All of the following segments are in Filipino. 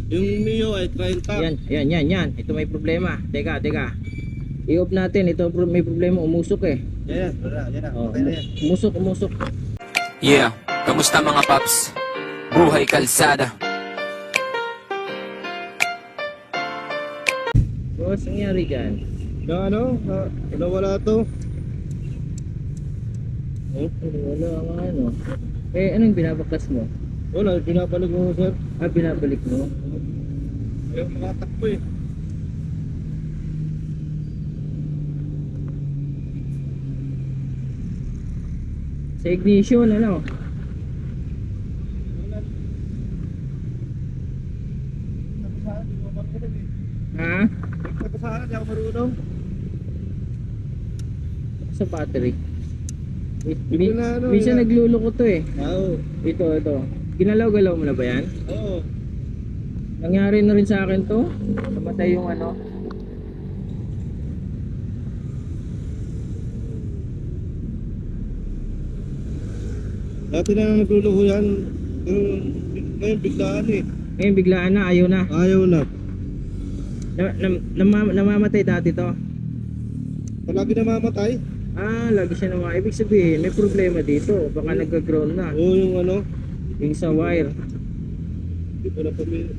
Yung Mio ay 30. Yan. Ito may problema. Teka. I-off natin. Ito may problema. Umusok eh. Yan, wala. Yan na. Oh, Okay na yan. umusok. Yeah, kamusta mga paps? Buhay kalsada. Boss, nangyari dyan? Na ano? Wala to. Oh, wala nga ano. Eh, anong binabaklas mo? Wala, pinapalik mo sir. Ah, binabalik mo? Ayaw makatakbo eh. Sa ignition, ano? Wala. Nagkasahan, di mo marunong eh. Ha? Nagkasahan, di ako marunong. Sa battery. Ito na ano, Minsan yan. nagluloko to eh. Oo. Ito. Ginalaw-galaw mo na ba yan? Oo. Nangyari na rin sa akin to. Namatay yung ano. Dati na nagluluho yan. Pero ngayon biglaan eh. Ngayon biglaan na, ayaw na. Ayaw na. Namamatay dati to. Palagi namamatay. Ah, lagi siya naman. Ibig sabihin, may problema dito. Baka nagka-ground na. Oo, yung ano. Yung sa wire. Hindi ko na pamilya.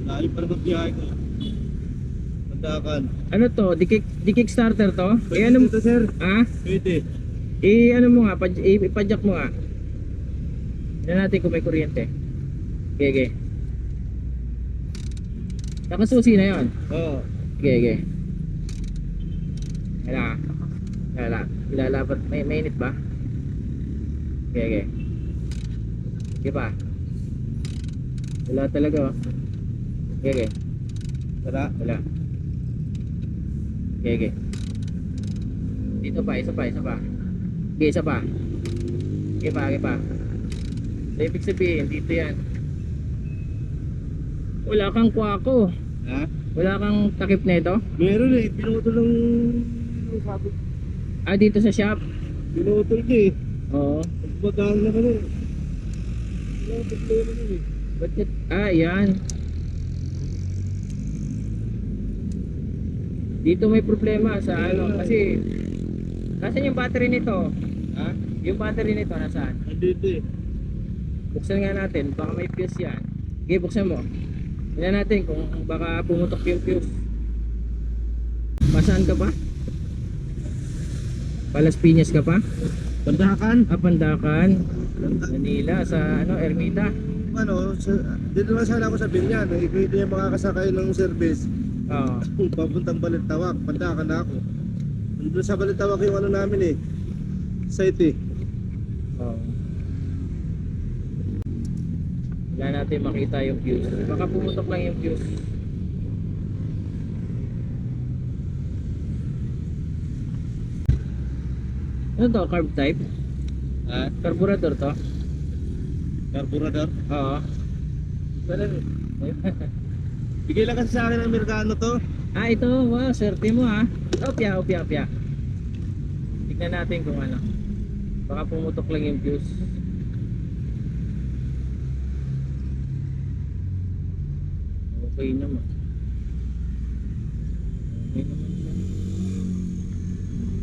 Lalim pa naman biyahe ko. Mandakan. Ano to? Di-kick starter to? Eh ano? Ito sir. Ha? Pwede. Ano mo nga? Ipadyak mo nga. Tignan natin kung may kuryente. Okay. Nakasusi na yon. Oo. Okay. Wala. Ilalapat. May mainit ba? Okay. Okay pa. Wala talaga oh. Okay. Tara. Wala. Okay. Dito pa, isa pa. Okay, isa pa. Okay pa. So, ibig sabihin, dito yan. Wala kang kwako. Ha? Wala kang takip nito. Meron eh. Pinutol ng sabi. Ah, dito sa shop. Pinutol ko eh. Oo. Magbagaan naman eh. Wala problema nun eh. Ba't yun? Ah, yan. Dito may problema sa ano. Kasi, nasaan yung battery nito? Ha? Yung battery nito, nasaan? Andito eh. Buksan nga natin, baka may fuse yan. Okay, buksan mo. Tignan natin kung baka pumutok yung fuse. Pasaan ka pa? Palas Piñas ka pa? Pandakan. Ah, Pandakan. Manila, sa ano, Ermita. Ano, dito naman sana ako sa Binyan. Pwede yung makakasakay ng service. Oo. Papuntang Balintawak. Pandakan na ako. Nandun sa Balintawak yung ano namin eh. Site eh. Oo. Wala natin makita yung fuse. Baka pumutok lang yung fuse. Ano to? Carb type? Ha? Carburetor to? Carburetor. Oo. Bigay lang kasi sa akin ng Amerikano to. Ah, ito. Wow, swerte mo ha. Opya. Tignan natin kung ano. Baka pumutok lang yung fuse. Okay naman. Okay naman siya.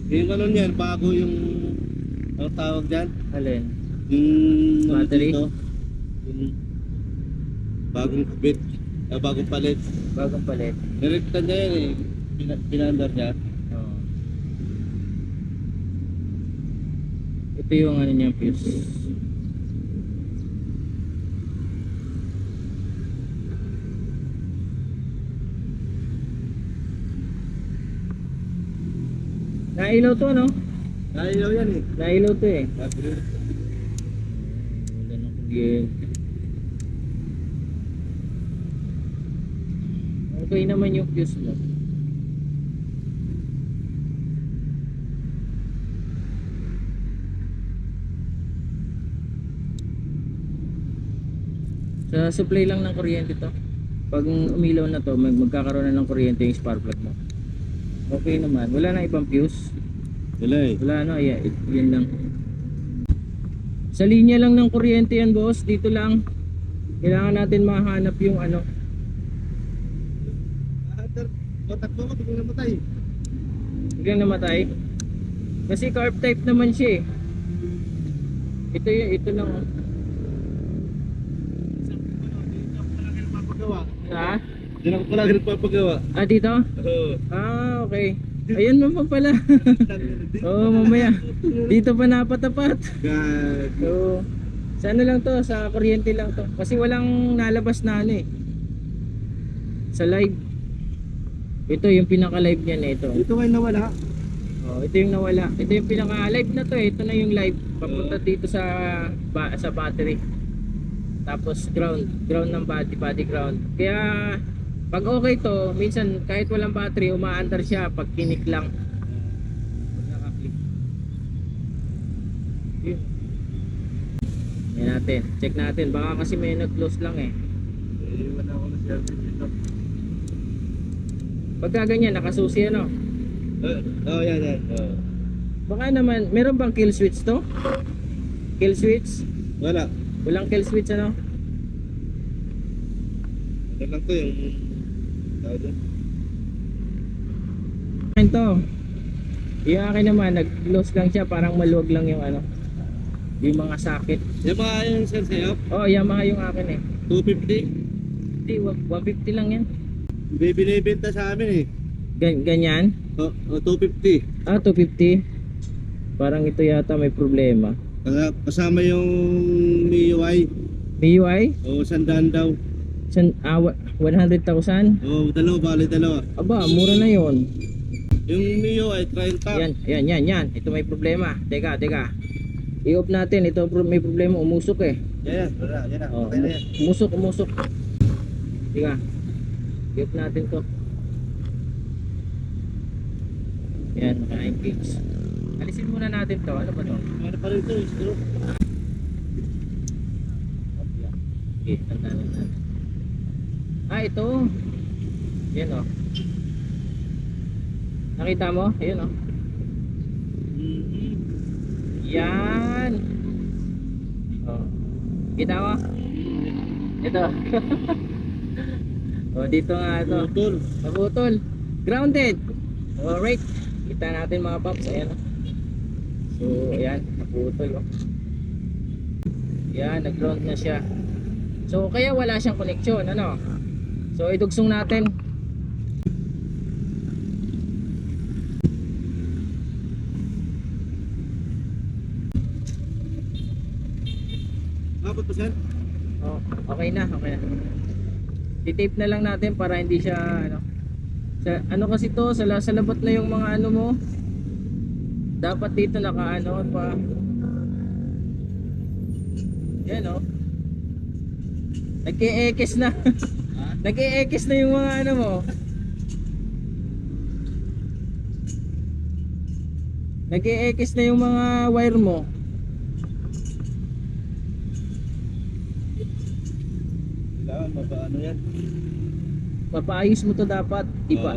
Yung ano niyan, bago yung ang tawag dyan. Alin? Yung Battery? dito, yung bagong kubit, bagong palit. Bagong palit. Direkta niya yan eh. Pinandar niya. Oo. Ito yung ano niya fuse. Nailaw to no? Nailaw yan eh. Nailaw to eh. Battery. Wala na kuryente. Okay naman yung fuse mo. Sa supply lang ng kuryente to. Pag umilaw na to, magkakaroon na ng kuryente yung spark plug mo. Okay naman. Wala na ibang fuse. Wala eh. Wala na, yun lang. Sa linya lang ng kuryente yan, boss. Dito lang. Kailangan natin mahanap yung ano. Takbo ko, biglang namatay. Biglang namatay. Kasi carb type naman siya eh. Ito lang. Oh. Ha? Hindi na ko pala nagpapagawa. Ah, dito? Oo. Ah, okay. Ayun mo pa pala. Oo, mamaya. Dito pa napatapat. God. So, sa ano lang to, sa kuryente lang to. Kasi walang nalabas na ano eh. Sa live. Ito yung pinaka-live niya na ito. Ito ay nawala. Oh, ito yung nawala. Ito yung pinaka-live na to eh. Ito na yung live. Papunta dito sa sa battery. Tapos ground ng body ground. Kaya pag okay to, minsan kahit walang battery, umaandar siya pag kinik lang. Pag naka-click. Yun. Yan natin. Check natin. Baka kasi may nag-close lang eh. Wala ako na service dito. Pagka ganyan, nakasusi ano. Yan. Baka naman, meron bang kill switch to? Kill switch? Wala. Walang kill switch ano? Ano lang to yung tawag dyan. Ito. Yung akin naman, nag-close lang siya, parang maluwag lang yung ano. Yung mga socket. Yung mga yung sir sa'yo, Oh, Yamaha yung akin eh. 250. Hindi, 150 lang yan. Binibenta sa amin eh. Ganyan? 250. Ah, 250. Parang ito yata may problema. Kasama yung MIUI. MIUI? O, 100 daw. 100,000? O, dalawa. Aba, mura na yon. Yung MIUI, 30. Yan. Ito may problema. Teka. I-off natin. Ito may problema. Umusok eh. Yan na. Oh, Okay na yan. umusok. Teka. I-off natin to. Yan, naka-engage. Alisin muna natin to. Ano ba to? Ano pa rin ito? Screw. Okay, tandaan natin. Ah, ito. Yan o. Nakita mo? Ayun o. Yan. Oh. Kita mo? Ito. Oh, dito nga ito. Putol. Naputol. Grounded. Alright. Kita natin mga paps. Ayan o. So, ayan. Naputol o. Yan, nag-ground na siya. So, kaya wala siyang koneksyon. Ano? So, idugsong natin. Abot pa sir? Oh, okay na. I-tape na lang natin para hindi siya ano. Ano kasi to, sa labot na yung mga ano mo. Dapat dito naka-ano pa. Yan oh. Nag-e-ekis na. Nag-e-ekis na yung mga ano mo. Nag-e-ekis na yung mga wire mo. Kailangan mapaano yan. Papaayos mo to dapat.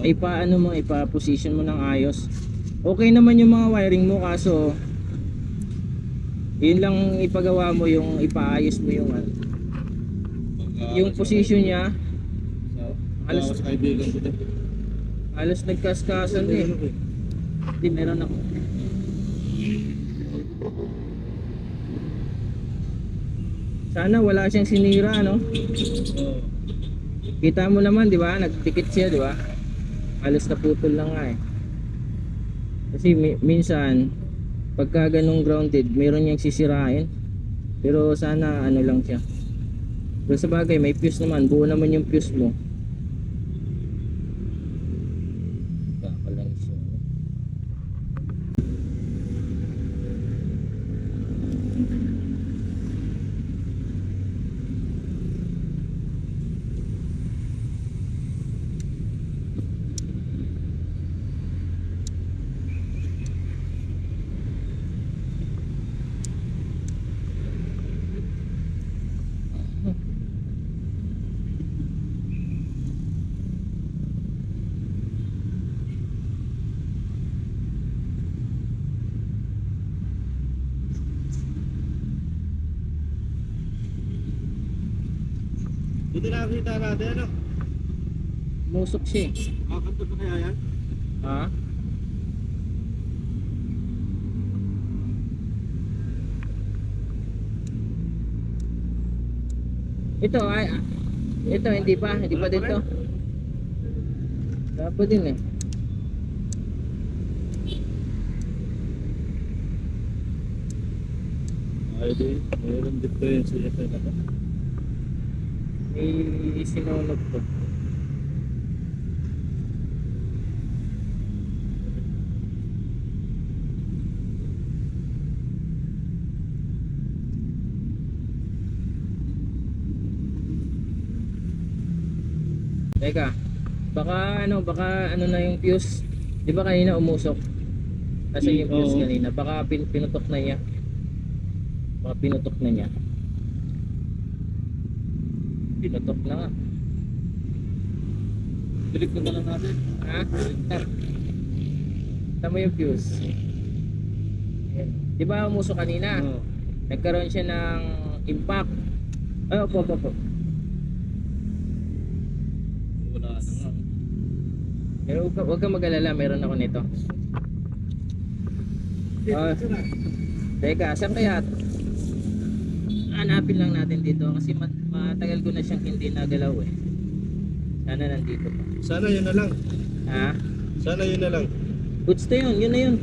Ipa-ano mo, ipa-position mo ng ayos. Okay naman yung mga wiring mo kaso yun lang ipagawa mo, yung ipaayos mo yung ano. Yung position niya halos kaibigan ko din. halos nagkaskasan eh. Hindi, meron ako. Sana wala siyang sinira, no? Kita mo naman, di ba? Nagtikit siya, di ba? Halos naputol lang nga eh. Kasi minsan pagka ganung grounded, meron niyang sisirain. Pero sana ano lang siya. Pero sa bagay, may fuse naman. Buo naman yung fuse mo. Kakalanis yun. Buti nakakita natin, ano? Musok siya eh. Makakanto pa kaya yan? Ha? Ito ay ito hindi pa dito. Dapat din eh. Ay, di. Mayroon difference ito na. May sinulog ko. Teka, baka ano na yung fuse. Di ba kanina umusok? Kasi yung fuse Oo. kanina, baka pinutok na niya. Baka pinutok na niya. Pinutok na nga. Pilik na lang natin. Ha? Tama yung fuse. Ayan. Di ba umusok kanina? Oo. Nagkaroon siya ng impact. Ay, opo. Wala na nga. Pero huwag kang mag-alala, meron ako nito. Ah, teka, saan kaya? Hanapin lang natin dito kasi matagal ko na siyang hindi nagalaw eh. Sana nandito pa. Sana yun na lang. Ha? Sana yun na lang. Goods na yun, yun na yun.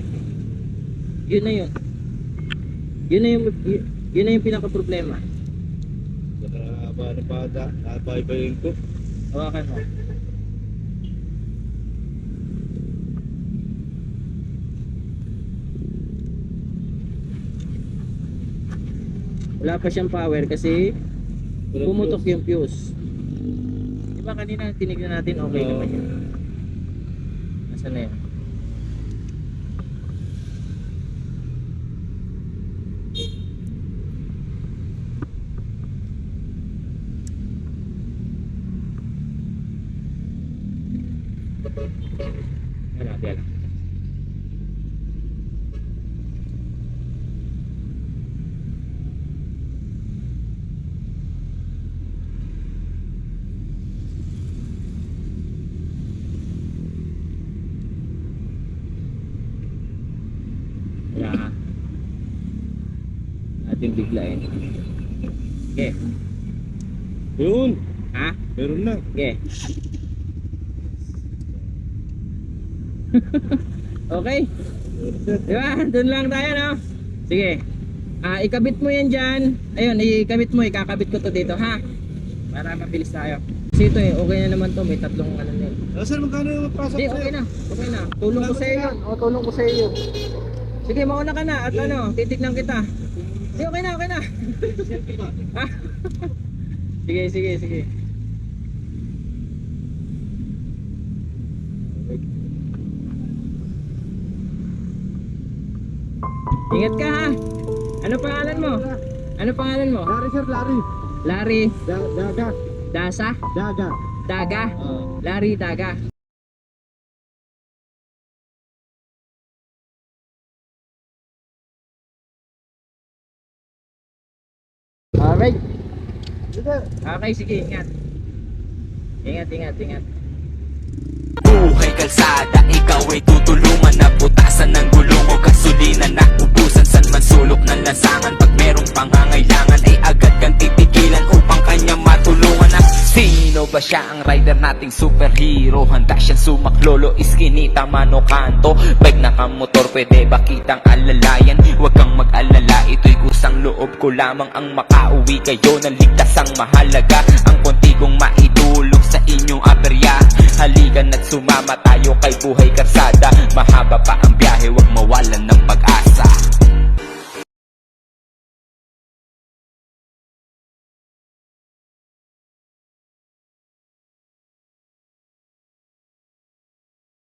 Yun na yun. Yun na yung pinaka-problema. Saka paano pa napaibayin ko. Hawakan mo. Wala pa siyang power kasi pumutok yung fuse. Di ba kanina tinignan natin okay Oo. naman yun. Nasaan na yun? Yan. Wala. Natin biglain. Okay. Yun. Ha? Meron na. Okay. Okay. Di ba? Doon lang tayo, no? Sige. Ikabit mo yan dyan. Ayun, ikabit mo. Ikakabit ko to dito, ha? Para mabilis tayo. Kasi ito eh, okay na naman to. May tatlong ano na yun. Saan magkano yung pasok Hindi, okay na. Okay na. Tulong ko sa iyo yun. O, tulong ko sa iyo. Sige, mauna ka na. At ano, titignan kita. Sige, okay na, okay na. Ha? Sige. Ingat ka ha. Ano pangalan mo? Ano pangalan mo? Larry sir, Larry. Larry Daga. Dasa? Daga. Daga? Larry Daga. Alright. Okay, sige, ingat. Ingat. Buhay kalsada, ikaw ay tutulungan na butasan ng gulong o gasolina na ubusan. San man sulok ng lansangan, pag merong pangangailangan ay agad kang titigilan upang kanya matulungan. At sino ba siya, ang rider nating superhero? Handa siyang sumaklolo, iskinita, mano kanto. Bike na kamotor, pwede ba kitang alalayan? Huwag kang mag-alala, ito'y kusang loob ko lamang ang makauwi kayo ng ligtas. Ang mahalaga, ang konti kong maitulong sa inyong aperya. Halikan at sumama tayo kay Buhay Kalsada. Mahaba pa ang biyahe, huwag mawalan ng pag-asa.